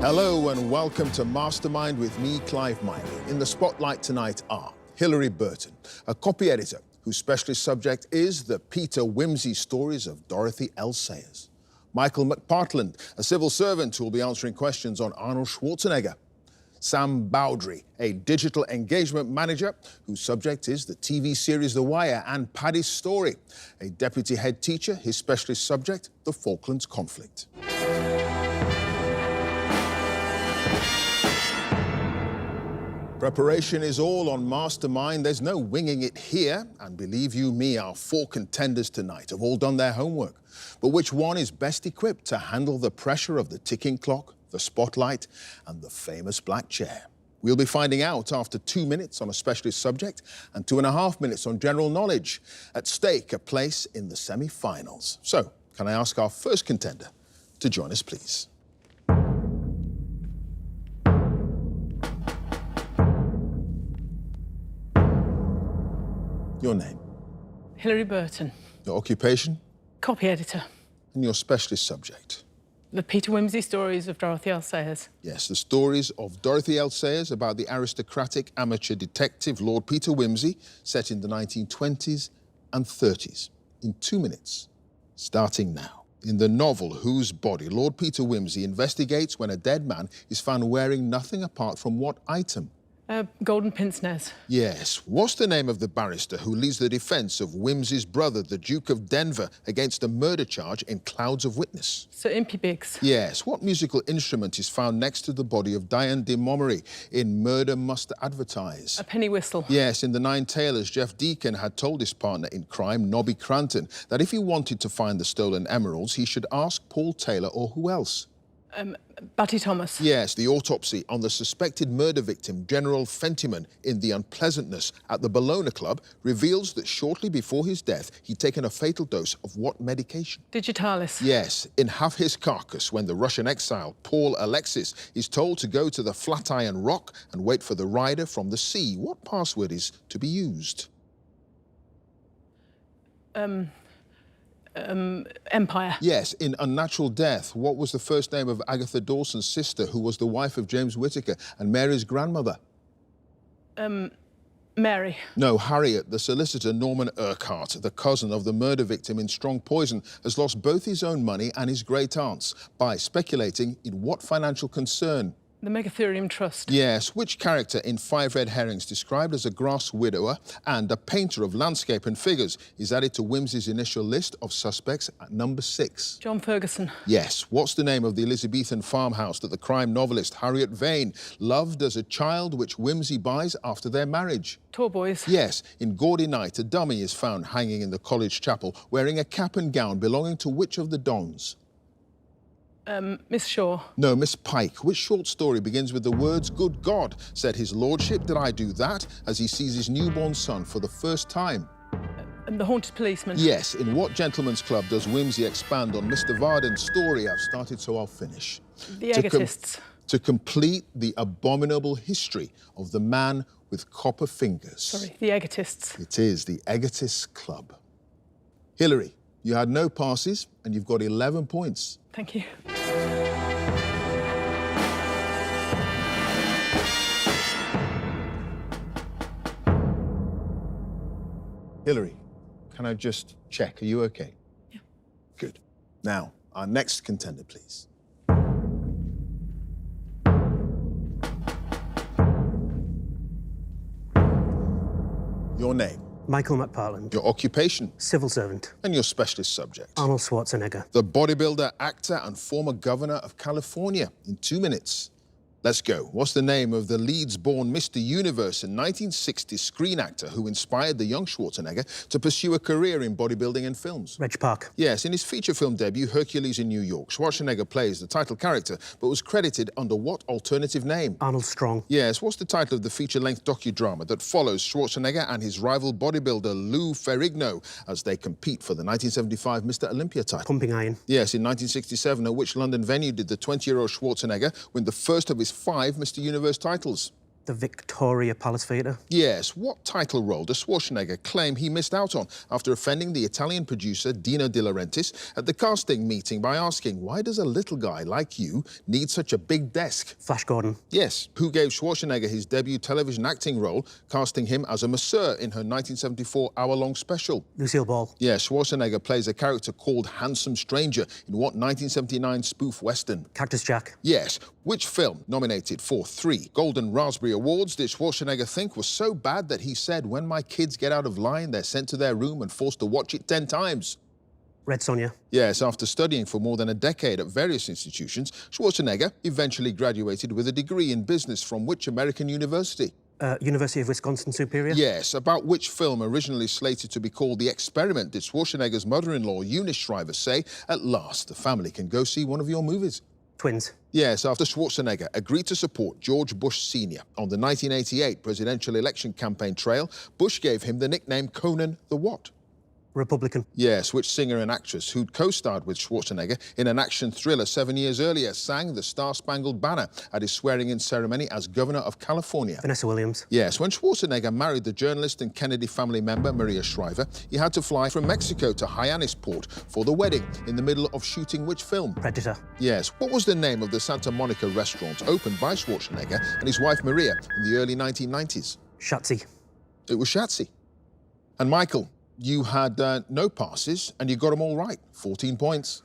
Hello and welcome to Mastermind with me, Clive Myrie. In the spotlight tonight are Hilary Burton, a copy editor whose specialist subject is the Peter Wimsey stories of Dorothy L Sayers. Michael McPartland, a civil servant who will be answering questions on Arnold Schwarzenegger. Sam Bowdry, a digital engagement manager whose subject is the TV series The Wire and Paddy's Story. A deputy head teacher, his specialist subject, the Falklands conflict. Preparation is all on Mastermind. There's no winging it here. And believe you me, our 4 contenders tonight have all done their homework. But which one is best equipped to handle the pressure of the ticking clock, the spotlight, and the famous black chair? We'll be finding out after 2 minutes on a specialist subject and 2.5 minutes on general knowledge. At stake, a place in the semi-finals. So, can I ask our first contender to join us, please? Your name? Hilary Burton. Your occupation? Copy editor. And your specialist subject? The Peter Wimsey stories of Dorothy L Sayers. Yes, the stories of Dorothy L Sayers about the aristocratic amateur detective Lord Peter Wimsey, set in the 1920s and 30s. In 2 minutes, starting now. In the novel Whose Body, Lord Peter Wimsey investigates when a dead man is found wearing nothing apart from what item? Golden pince-nez. Yes. What's the name of the barrister who leads the defence of Wimsey's brother, the Duke of Denver, against a murder charge in Clouds of Witness? Sir Impey Biggs. Yes. What musical instrument is found next to the body of Diane de Montgomery in Murder Must Advertise? A penny whistle. Yes. In The Nine Tailors, Jeff Deacon had told his partner in crime, Nobby Cranton, that if he wanted to find the stolen emeralds, he should ask Paul Taylor or who else? Batty Thomas. Yes, the autopsy on the suspected murder victim, General Fentiman, in The Unpleasantness at the Bologna Club, reveals that shortly before his death, he'd taken a fatal dose of what medication? Digitalis. Yes, in Have His Carcass, when the Russian exile, Paul Alexis, is told to go to the Flatiron Rock and wait for the rider from the sea, what password is to be used? Empire. Yes, in Unnatural Death, what was the first name of Agatha Dawson's sister, who was the wife of James Whittaker and Mary's grandmother? Mary. No, Harriet. The solicitor Norman Urquhart, the cousin of the murder victim in Strong Poison, has lost both his own money and his great-aunt's by speculating in what financial concern? The Megatherium Trust. Yes. Which character in 5 Red Herrings, described as a grass widower and a painter of landscape and figures, is added to Wimsey's initial list of suspects at number 6? John Ferguson. Yes. What's the name of the Elizabethan farmhouse that the crime novelist Harriet Vane loved as a child, which Wimsey buys after their marriage? Torboys. Yes. In Gaudy Night, a dummy is found hanging in the college chapel wearing a cap and gown belonging to which of the Dons? Miss Shaw. No, Miss Pike. Which short story begins with the words, "Good God, said his lordship, did I do that?" as he sees his newborn son for the first time? The Haunted Policeman. Yes. In what gentleman's club does Wimsey expand on Mr. Varden's story? I've started, so I'll finish. The Egotists. To complete the abominable history of the man with copper fingers. Sorry, the Egotists. It is the Egotists Club. Hilary, you had no passes and you've got 11 points. Thank you. Hilary, can I just check? Are you okay? Yeah. Good. Now, our next contender, please. Your name? Michael McPartland. Your occupation? Civil servant. And your specialist subject? Arnold Schwarzenegger. The bodybuilder, actor, and former governor of California. In 2 minutes. Let's go. What's the name of the Leeds-born Mr. Universe and 1960s screen actor who inspired the young Schwarzenegger to pursue a career in bodybuilding and films? Reg Park. Yes, in his feature film debut, Hercules in New York, Schwarzenegger plays the title character, but was credited under what alternative name? Arnold Strong. Yes, what's the title of the feature-length docudrama that follows Schwarzenegger and his rival bodybuilder Lou Ferrigno as they compete for the 1975 Mr. Olympia title? Pumping Iron. Yes, in 1967, at which London venue did the 20-year-old Schwarzenegger win the first of his 5 Mr. Universe titles? The Victoria Palace Theatre. Yes, what title role does Schwarzenegger claim he missed out on after offending the Italian producer Dino De Laurentiis at the casting meeting by asking, why does a little guy like you need such a big desk? Flash Gordon. Yes, who gave Schwarzenegger his debut television acting role, casting him as a masseur in her 1974 hour-long special? Lucille Ball. Yes, Schwarzenegger plays a character called Handsome Stranger in what 1979 spoof western? Cactus Jack. Yes, which film, nominated for 3 Golden Raspberry Awards, did Schwarzenegger think was so bad that he said, when my kids get out of line, they're sent to their room and forced to watch it 10 times? Red Sonja. Yes, after studying for more than a decade at various institutions, Schwarzenegger eventually graduated with a degree in business from which American university? University of Wisconsin Superior. Yes, about which film originally slated to be called The Experiment did Schwarzenegger's mother-in-law, Eunice Shriver, say, at last the family can go see one of your movies? Twins. Yes, after Schwarzenegger agreed to support George Bush Sr. on the 1988 presidential election campaign trail, Bush gave him the nickname Conan the what? Republican. Yes, which singer and actress who'd co-starred with Schwarzenegger in an action thriller 7 years earlier sang the Star-Spangled Banner at his swearing-in ceremony as Governor of California? Vanessa Williams. Yes, when Schwarzenegger married the journalist and Kennedy family member Maria Shriver, he had to fly from Mexico to Hyannisport for the wedding in the middle of shooting which film? Predator. Yes, what was the name of the Santa Monica restaurant opened by Schwarzenegger and his wife Maria in the early 1990s? Shatsy. It was Shatsy. And Michael, you had no passes, and you got them all right. 14 points.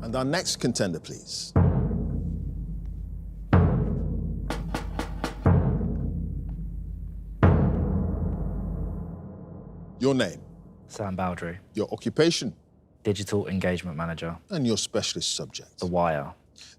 And our next contender, please. Your name, Sam Baldry, your occupation, Digital Engagement Manager, and your specialist subject. The Wire.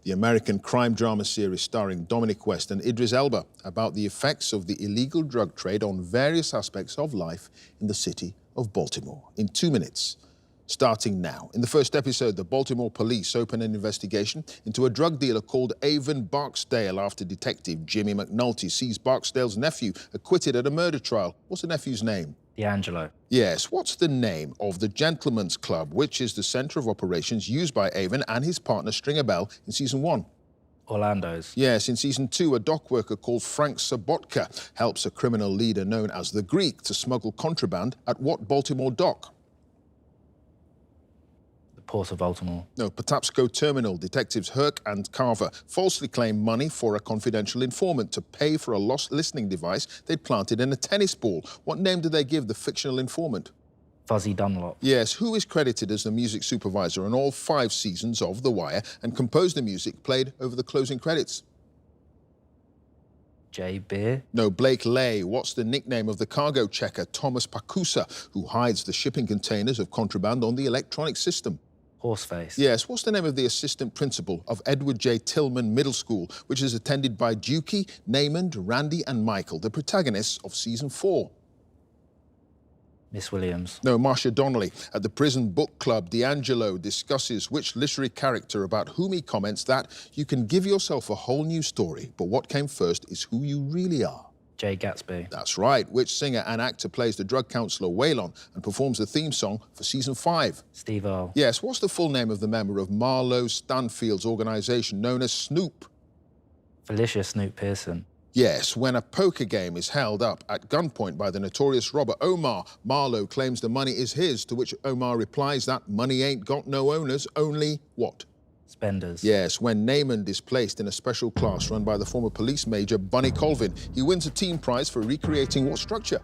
The American crime drama series starring Dominic West and Idris Elba about the effects of the illegal drug trade on various aspects of life in the city of Baltimore. In 2 minutes, starting now. In the first episode, the Baltimore police open an investigation into a drug dealer called Avon Barksdale after Detective Jimmy McNulty sees Barksdale's nephew acquitted at a murder trial. What's the nephew's name? D'Angelo. Yes, what's the name of the Gentleman's Club, which is the centre of operations used by Avon and his partner Stringer Bell in season 1? Orlando's. Yes, in season 2, a dock worker called Frank Sobotka helps a criminal leader known as the Greek to smuggle contraband at what Baltimore dock? Port of Baltimore. No, Patapsco Terminal. Detectives Herc and Carver falsely claimed money for a confidential informant to pay for a lost listening device they'd planted in a tennis ball. What name did they give the fictional informant? Fuzzy Dunlop. Yes, who is credited as the music supervisor on all 5 seasons of The Wire and composed the music played over the closing credits? Jay Beer. No, Blake Lay. What's the nickname of the cargo checker Thomas Pacusa, who hides the shipping containers of contraband on the electronic system? Horseface. Yes, what's the name of the assistant principal of Edward J. Tillman Middle School, which is attended by Dukey, Namond, Randy and Michael, the protagonists of season 4? Miss Williams. No, Marcia Donnelly. At the prison book club, D'Angelo discusses which literary character about whom he comments that you can give yourself a whole new story, but what came first is who you really are. Jay Gatsby. That's right. Which singer and actor plays the drug counselor Waylon and performs the theme song for season 5? Steve Earle. Yes, what's the full name of the member of Marlowe Stanfield's organisation known as Snoop? Felicia Snoop Pearson. Yes, when a poker game is held up at gunpoint by the notorious robber Omar, Marlowe claims the money is his, to which Omar replies that money ain't got no owners, only what? Spenders. Yes, when Namond is placed in a special class run by the former police major Bunny Colvin, he wins a team prize for recreating what structure?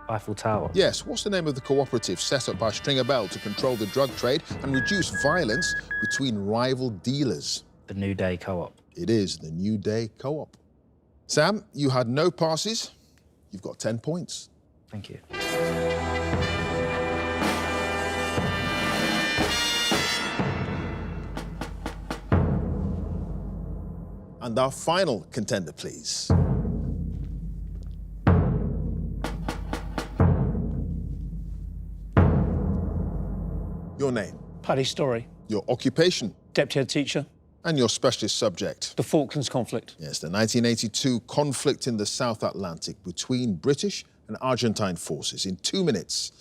Eiffel Tower. Yes, what's the name of the cooperative set up by Stringer Bell to control the drug trade and reduce violence between rival dealers? The New Day Co-op. It is the New Day Co-op. Sam, you had no passes. You've got 10 points. Thank you. And our final contender, please. Your name, Paddy Story, your occupation, Deputy Head Teacher, and your specialist subject. the Falklands conflict. Yes, the 1982 conflict in the South Atlantic between British and Argentine forces. In 2 minutes,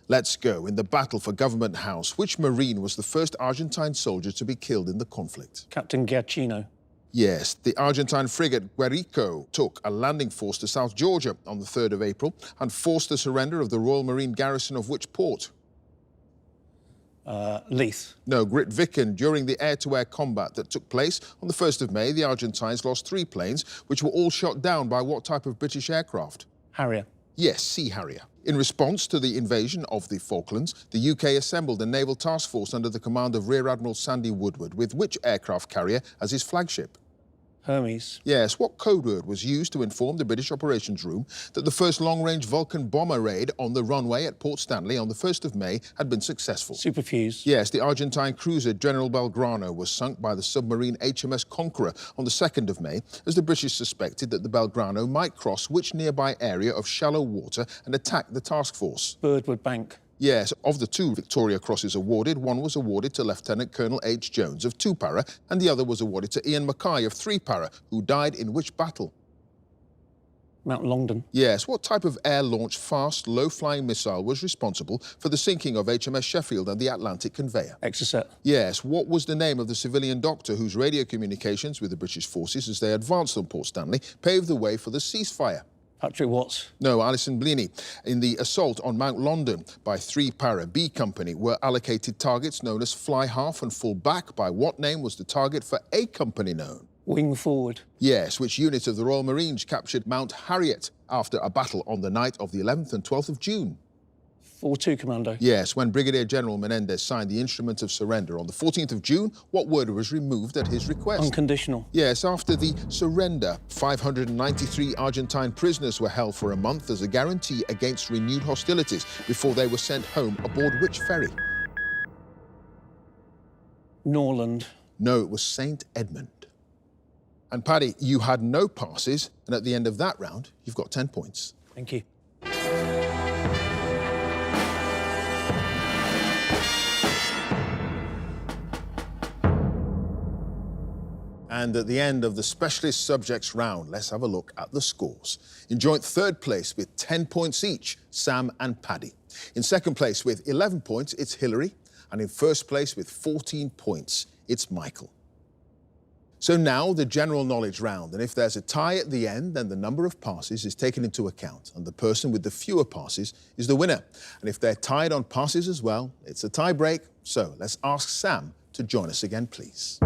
Let's go. In the battle for Government House, which Marine was the first Argentine soldier to be killed in the conflict? Captain Giacchino. Yes, the Argentine frigate Guerrico took a landing force to South Georgia on the 3rd of April and forced the surrender of the Royal Marine garrison of which port? Leith. No, Grytviken. During the air-to-air combat that took place on the 1st of May, the Argentines lost 3 planes, which were all shot down by what type of British aircraft? Harrier. Yes, Sea Harrier. In response to the invasion of the Falklands, the UK assembled a naval task force under the command of Rear Admiral Sandy Woodward, with which aircraft carrier as his flagship? Hermes. Yes, what code word was used to inform the British Operations Room that the first long-range Vulcan bomber raid on the runway at Port Stanley on the 1st of May had been successful? Superfuse. Yes, the Argentine cruiser General Belgrano was sunk by the submarine HMS Conqueror on the 2nd of May, as the British suspected that the Belgrano might cross which nearby area of shallow water and attack the task force? Birdwood Bank. Yes, of the 2 Victoria Crosses awarded, one was awarded to Lieutenant Colonel H. Jones of 2 para, and the other was awarded to Ian Mackay of 3 para, who died in which battle? Mount Longdon. Yes, what type of air-launched, fast, low-flying missile was responsible for the sinking of HMS Sheffield and the Atlantic Conveyor? Exocet. Yes, what was the name of the civilian doctor whose radio communications with the British forces as they advanced on Port Stanley paved the way for the ceasefire? Patrick Watts. No, Alison Bleeney. In the assault on Mount London by 3 para B Company were allocated targets known as fly half and full back. By what name was the target for A Company known? Wing forward. Yes, which unit of the Royal Marines captured Mount Harriet after a battle on the night of the 11th and 12th of June? 4-2 Commando. Yes, when Brigadier General Menendez signed the instrument of surrender on the 14th of June, what word was removed at his request? Unconditional. Yes, after the surrender, 593 Argentine prisoners were held for a month as a guarantee against renewed hostilities before they were sent home aboard which ferry? Norland. No, it was St. Edmund. And Paddy, you had no passes, and at the end of that round, you've got 10 points. Thank you. And at the end of the specialist subjects round, let's have a look at the scores. In joint 3rd place with 10 points each, Sam and Paddy. In 2nd place with 11 points, it's Hilary. And in 1st place with 14 points, it's Michael. So now the general knowledge round. And if there's a tie at the end, then the number of passes is taken into account. And the person with the fewer passes is the winner. And if they're tied on passes as well, it's a tie break. So let's ask Sam to join us again, please.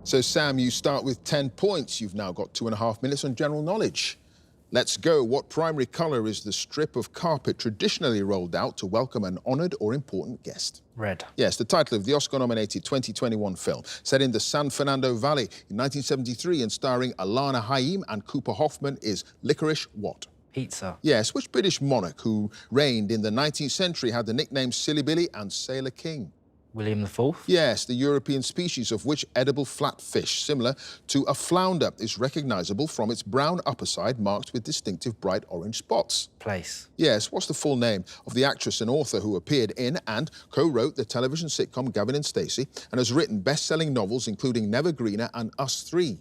So, Sam, you start with 10 points. You've now got 2.5 minutes on general knowledge. Let's go. What primary colour is the strip of carpet traditionally rolled out to welcome an honoured or important guest? Red. Yes, the title of the Oscar-nominated 2021 film, set in the San Fernando Valley in 1973 and starring Alana Haim and Cooper Hoffman, is Licorice what? Pizza. Yes, which British monarch who reigned in the 19th century had the nicknames Silly Billy and Sailor King? William IV. Yes, the European species of which edible flatfish, similar to a flounder, is recognisable from its brown upper side marked with distinctive bright orange spots? Place. Yes, what's the full name of the actress and author who appeared in and co-wrote the television sitcom Gavin and Stacey and has written best-selling novels including Never Greener and Us Three?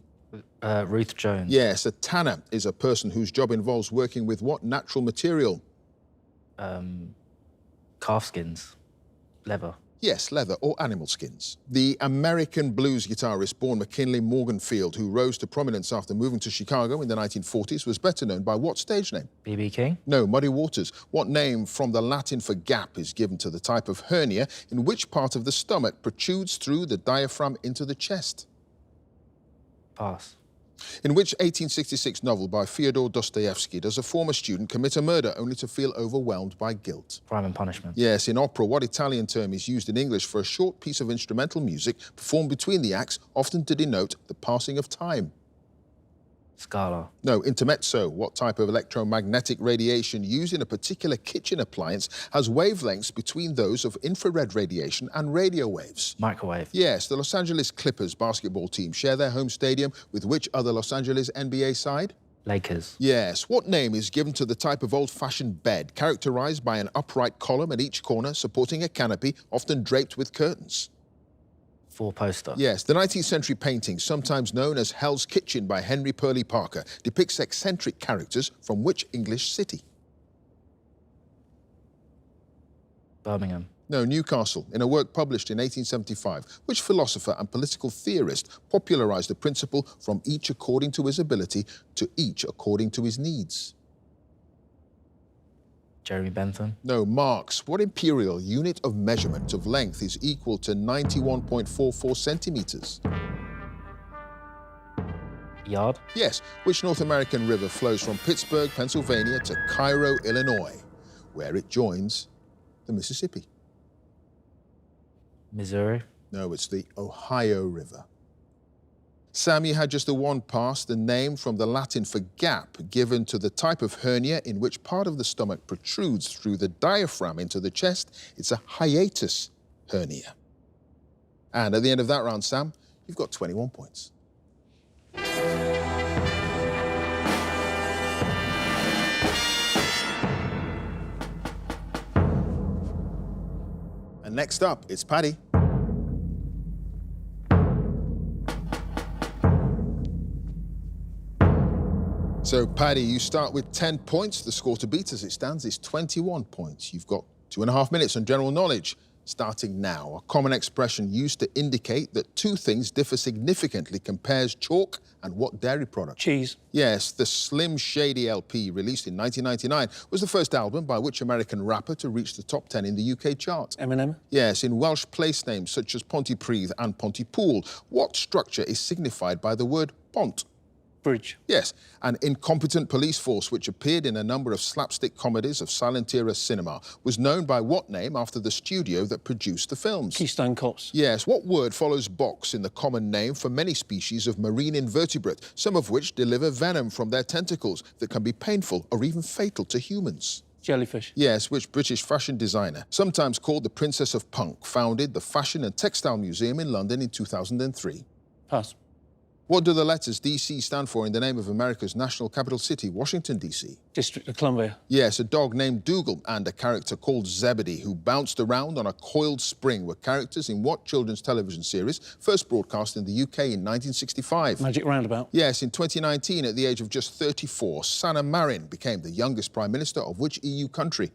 Ruth Jones. Yes, a tanner is a person whose job involves working with what natural material? Calfskins. Leather. Yes, leather or animal skins. The American blues guitarist born McKinley Morganfield, who rose to prominence after moving to Chicago in the 1940s, was better known by what stage name? B.B. King. No, Muddy Waters. What name from the Latin for gap is given to the type of hernia in which part of the stomach protrudes through the diaphragm into the chest? Pass. In which 1866 novel by Fyodor Dostoevsky does a former student commit a murder only to feel overwhelmed by guilt? Crime and Punishment. Yes, in opera, what Italian term is used in English for a short piece of instrumental music performed between the acts, often to denote the passing of time? Scala. No, intermezzo. What type of electromagnetic radiation used in a particular kitchen appliance has wavelengths between those of infrared radiation and radio waves? Microwave. Yes, the Los Angeles Clippers basketball team share their home stadium with which other Los Angeles NBA side? Lakers. Yes. What name is given to the type of old-fashioned bed characterized by an upright column at each corner supporting a canopy, often draped with curtains? Four-poster. Yes, the 19th century painting, sometimes known as Hell's Kitchen by Henry Purley Parker, depicts eccentric characters from which English city? Birmingham. No, Newcastle. In a work published in 1875, which philosopher and political theorist popularized the principle from each according to his ability to each according to his needs? Jeremy Bentham. No, Marx. What imperial unit of measurement of length is equal to 91.44 centimeters? Yard. Yes. Which North American river flows from Pittsburgh, Pennsylvania to Cairo, Illinois, where it joins the Mississippi? Missouri. No, it's the Ohio River. Sam, you had just the one pass, the name from the Latin for gap given to the type of hernia in which part of the stomach protrudes through the diaphragm into the chest. It's a hiatus hernia. And at the end of that round, Sam, you've got 21 points. And next up, it's Paddy. So, Paddy, you start with 10 points. The score to beat as it stands is 21 points. You've got 2.5 minutes on general knowledge. Starting now, a common expression used to indicate that two things differ significantly compares chalk and what dairy product? Cheese. Yes, the Slim Shady LP, released in 1999, was the first album by which American rapper to reach the top 10 in the UK chart? Eminem. Yes, in Welsh place names such as Pontypridd and Pontypool, what structure is signified by the word pont? Bridge. Yes, an incompetent police force which appeared in a number of slapstick comedies of silent-era cinema was known by what name after the studio that produced the films? Keystone Cops. Yes, what word follows box in the common name for many species of marine invertebrate, some of which deliver venom from their tentacles that can be painful or even fatal to humans? Jellyfish. Yes, which British fashion designer, sometimes called the Princess of Punk, founded the Fashion and Textile Museum in London in 2003? Pass. What do the letters DC stand for in the name of America's national capital city, Washington, D.C.? District of Columbia. Yes, a dog named Dougal and a character called Zebedee who bounced around on a coiled spring were characters in what children's television series first broadcast in the UK in 1965? Magic Roundabout. Yes, in 2019, at the age of just 34, Sanna Marin became the youngest Prime Minister of which EU country?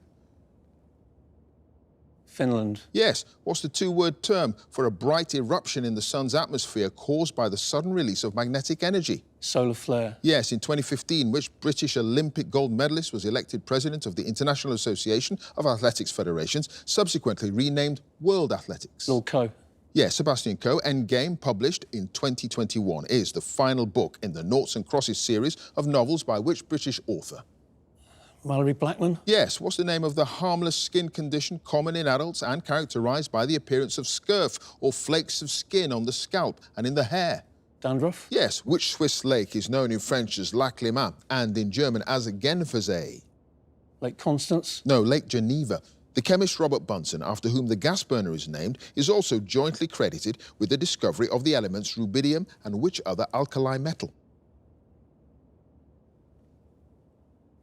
Finland. Yes, what's the two-word term for a bright eruption in the sun's atmosphere caused by the sudden release of magnetic energy? Solar flare. Yes, in 2015, which British Olympic gold medalist was elected president of the International Association of Athletics Federations, subsequently renamed World Athletics? Lord Coe. Yes, Sebastian Coe. Endgame, published in 2021, is the final book in the Noughts and Crosses series of novels by which British author? Mallory Blackman. Yes, what's the name of the harmless skin condition common in adults and characterised by the appearance of scurf or flakes of skin on the scalp and in the hair? Dandruff. Yes, which Swiss lake is known in French as Lac Léman and in German as Genfersee? Lake Constance. No, Lake Geneva. The chemist Robert Bunsen, after whom the gas burner is named, is also jointly credited with the discovery of the elements rubidium and which other alkali metal?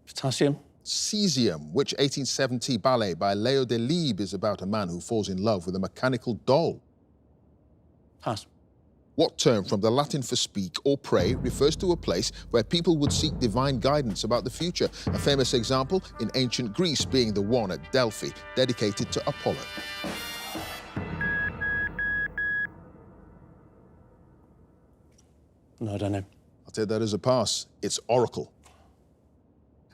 Potassium. Cesium, which 1870 ballet by Leo Delibes is about a man who falls in love with a mechanical doll? Pass. What term from the Latin for speak or pray refers to a place where people would seek divine guidance about the future? A famous example in ancient Greece being the one at Delphi, dedicated to Apollo. No, I don't know. I'll take that as a pass. It's oracle.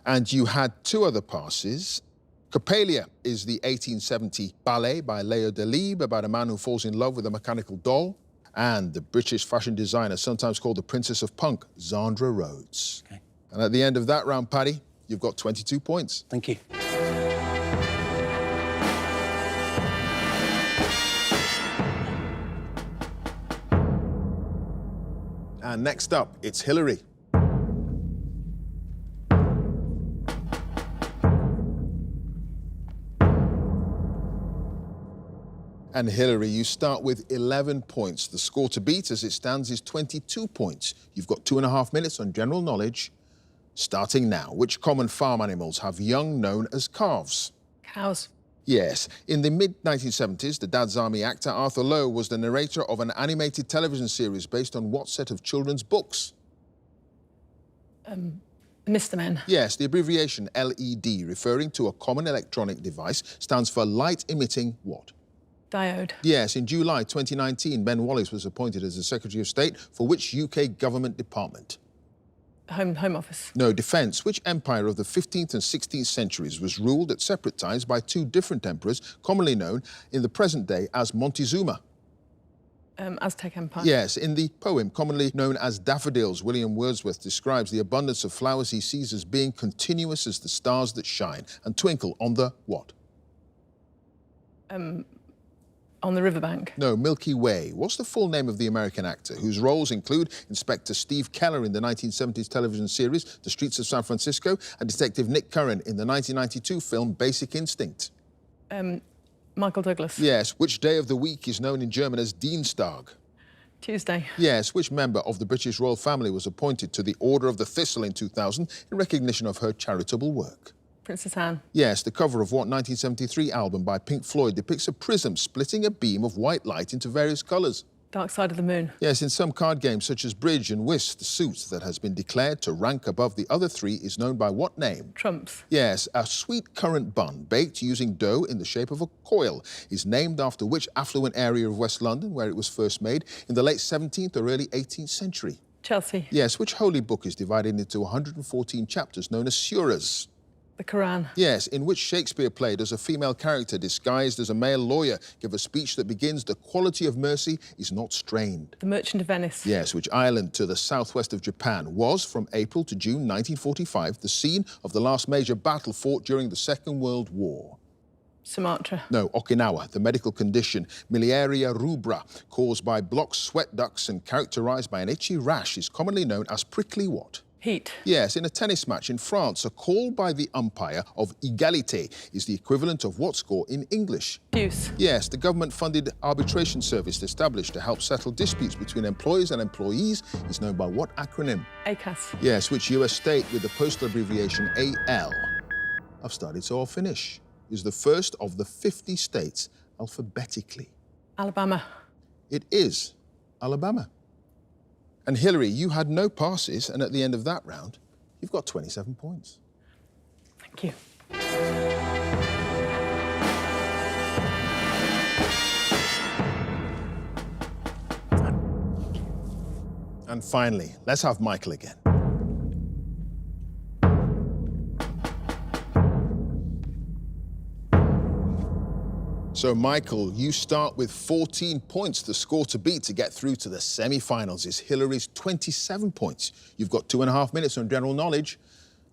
And you had two other passes. Coppelia is the 1870 ballet by Leo Delibes about a man who falls in love with a mechanical doll. And the British fashion designer, sometimes called the Princess of Punk, Zandra Rhodes. Okay. And at the end of that round, Paddy, you've got 22 points. Thank you. And next up, it's Hillary. And Hillary, you start with 11 points. The score to beat as it stands is 22 points. You've got 2.5 minutes on general knowledge. Starting now, which common farm animals have young known as calves? Cows. Yes. In the mid-1970s, the Dad's Army actor Arthur Lowe was the narrator of an animated television series based on what set of children's books? Mr. Men. Yes, the abbreviation LED, referring to a common electronic device, stands for light-emitting what? Diode. Yes, in July 2019, Ben Wallace was appointed as the Secretary of State for which UK government department? Home Office. No, Defence. Which empire of the 15th and 16th centuries was ruled at separate times by two different emperors, commonly known in the present day as Montezuma? Aztec Empire. Yes, in the poem commonly known as Daffodils, William Wordsworth describes the abundance of flowers he sees as being continuous as the stars that shine and twinkle on the what? On the riverbank. No, Milky Way. What's the full name of the American actor whose roles include Inspector Steve Keller in the 1970s television series The Streets of San Francisco and Detective Nick Curran in the 1992 film Basic Instinct? Michael Douglas. Yes. Which day of the week is known in German as Dienstag? Tuesday. Yes. Which member of the British royal family was appointed to the Order of the Thistle in 2000 in recognition of her charitable work? Princess Anne. Yes, the cover of what 1973 album by Pink Floyd depicts a prism splitting a beam of white light into various colours? Dark Side of the Moon. Yes, in some card games such as Bridge and Whist, the suit that has been declared to rank above the other three is known by what name? Trumps. Yes, a sweet currant bun baked using dough in the shape of a coil is named after which affluent area of West London where it was first made in the late 17th or early 18th century? Chelsea. Yes, which holy book is divided into 114 chapters known as suras? The Quran. Yes, in which Shakespeare played as a female character disguised as a male lawyer give a speech that begins, "The quality of mercy is not strained." The Merchant of Venice. Yes, which island to the southwest of Japan was, from April to June 1945, the scene of the last major battle fought during the Second World War? Sumatra. No, Okinawa. The medical condition miliaria rubra, caused by blocked sweat ducts and characterized by an itchy rash, is commonly known as prickly what? Heat. Yes, in a tennis match in France, a call by the umpire of égalité is the equivalent of what score in English? Deuce. Yes, the government-funded arbitration service established to help settle disputes between employers and employees is known by what acronym? ACAS. Yes, which US state with the postal abbreviation AL? I've started, so I'll finish. Is the first of the 50 states alphabetically? Alabama. It is Alabama. And Hillary, you had no passes, and at the end of that round, you've got 27 points. Thank you. And finally, let's have Michael again. So, Michael, you start with 14 points, the score to beat to get through to the semi-finals is Hillary's 27 points. You've got 2.5 minutes on general knowledge.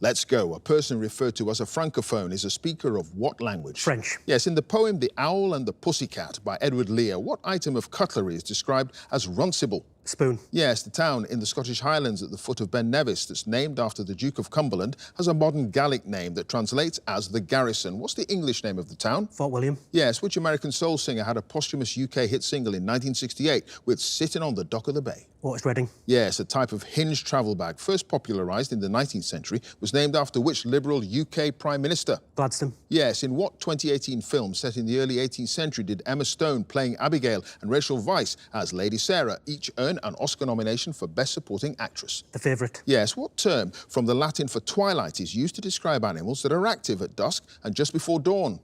Let's go. A person referred to as a francophone is a speaker of what language? French. Yes, in the poem The Owl and the Pussycat by Edward Lear, what item of cutlery is described as runcible? Spoon. Yes, the town in the Scottish Highlands at the foot of Ben Nevis that's named after the Duke of Cumberland has a modern Gaelic name that translates as the Garrison. What's the English name of the town? Fort William. Yes, which American soul singer had a posthumous UK hit single in 1968 with Sitting on the Dock of the Bay? Otis Redding. Yes, a type of hinged travel bag first popularised in the 19th century was named after which Liberal UK Prime Minister? Gladstone. Yes, in what 2018 film set in the early 18th century did Emma Stone playing Abigail and Rachel Weisz as Lady Sarah each earn an Oscar nomination for Best Supporting Actress? The Favourite. Yes, what term from the Latin for twilight is used to describe animals that are active at dusk and just before dawn?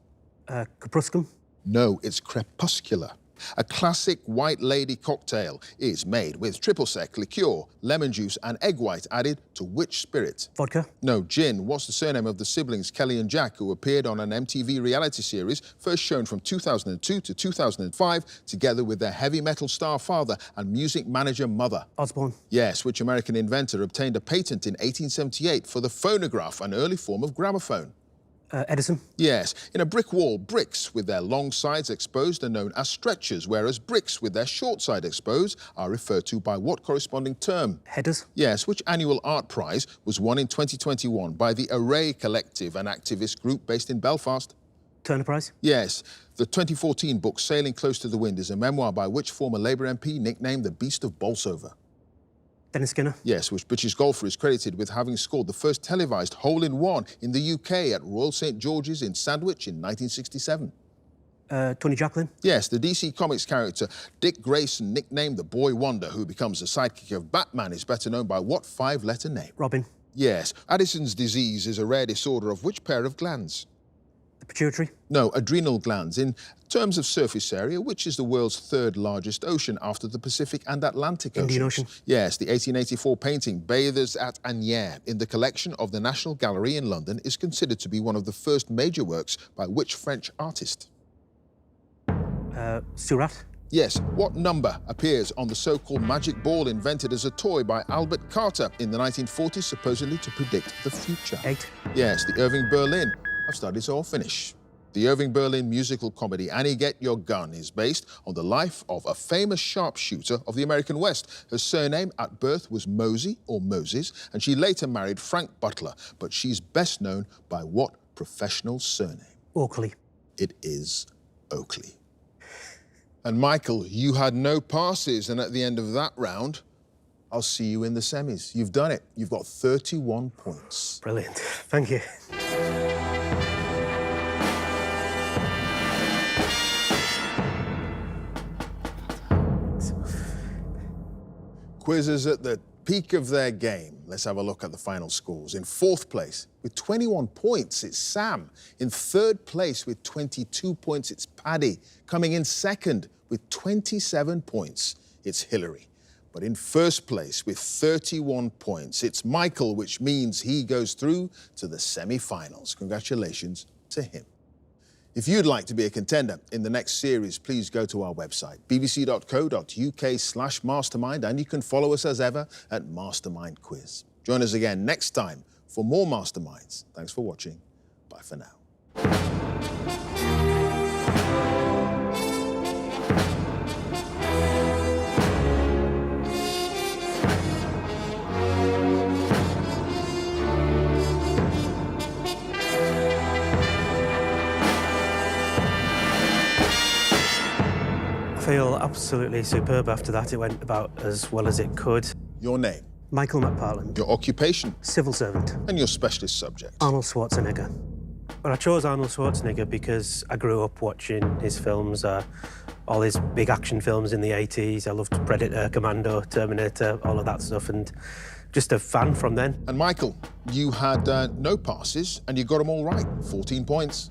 Crepuscum. No, it's crepuscular. A classic white lady cocktail is made with triple sec, liqueur, lemon juice and egg white added to which spirit? Vodka. No, gin. What's the surname of the siblings Kelly and Jack who appeared on an MTV reality series first shown from 2002 to 2005 together with their heavy metal star father and music manager mother? Osborne. Yes, which American inventor obtained a patent in 1878 for the phonograph, an early form of gramophone? Edison. Yes, in a brick wall, bricks with their long sides exposed are known as stretchers, whereas bricks with their short side exposed are referred to by what corresponding term? Headers. Yes, which annual art prize was won in 2021 by the Array Collective, an activist group based in Belfast? Turner Prize. Yes, the 2014 book Sailing Close to the Wind is a memoir by which former Labour MP nicknamed the Beast of Bolsover? Dennis Skinner. Yes, which British golfer is credited with having scored the first televised hole-in-one in the UK at Royal St George's in Sandwich in 1967. Tony Jacklin. Yes, the DC Comics character Dick Grayson, nicknamed the Boy Wonder, who becomes the sidekick of Batman, is better known by what five-letter name? Robin. Yes, Addison's disease is a rare disorder of which pair of glands? The pituitary. No, adrenal glands. In terms of surface area, which is the world's third largest ocean after the Pacific and Atlantic Oceans? Indian Ocean. Yes, the 1884 painting Bathers at Asnières in the collection of the National Gallery in London is considered to be one of the first major works by which French artist? Surat. Yes, what number appears on the so-called magic ball invented as a toy by Albert Carter in the 1940s, supposedly to predict the future? 8. Yes, the Irving Berlin. I've studied, so I'll finish. The Irving Berlin musical comedy Annie Get Your Gun is based on the life of a famous sharpshooter of the American West. Her surname at birth was Mosey or Moses, and she later married Frank Butler, but she's best known by what professional surname? Oakley. It is Oakley. And Michael, you had no passes, and at the end of that round, I'll see you in the semis. You've done it. You've got 31 points. Brilliant. Thank you. Quizzes at the peak of their game. Let's have a look at the final scores. In fourth place, with 21 points, it's Sam. In third place, with 22 points, it's Paddy. Coming in second, with 27 points, it's Hillary. But in first place, with 31 points, it's Michael, which means he goes through to the semi-finals. Congratulations to him. If you'd like to be a contender in the next series, please go to our website, bbc.co.uk/mastermind, and you can follow us as ever at Mastermind Quiz. Join us again next time for more Masterminds. Thanks for watching. Bye for now. I feel absolutely superb after that. It went about as well as it could. Your name, Michael McPartland. your occupation, Civil servant. and your specialist subject. Arnold Schwarzenegger. Well, I chose Arnold Schwarzenegger because I grew up watching his films, all his big action films in the 80s. I loved Predator, Commando, Terminator, all of that stuff, and just a fan from then. And Michael, you had no passes, and you got them all right, 14 points.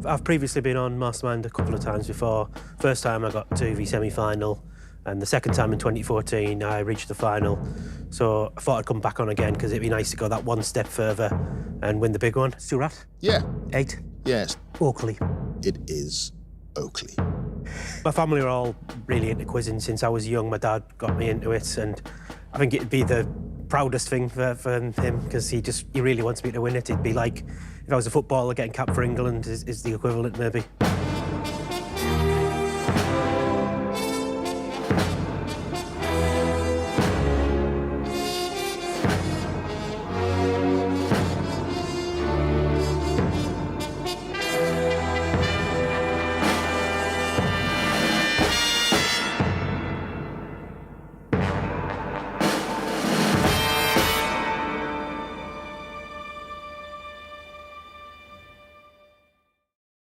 I've previously been on Mastermind a couple of times before. First time I got to the semi-final, and the second time in 2014 I reached the final. So I thought I'd come back on again because it'd be nice to go that one step further and win the big one. Surat. Yeah. 8. Yes. Oakley. It is Oakley. My family are all really into quizzing since I was young. My dad got me into it, and I think it'd be the proudest thing for him because he really wants me to win it. It'd be like if I was a footballer getting capped for England is the equivalent maybe.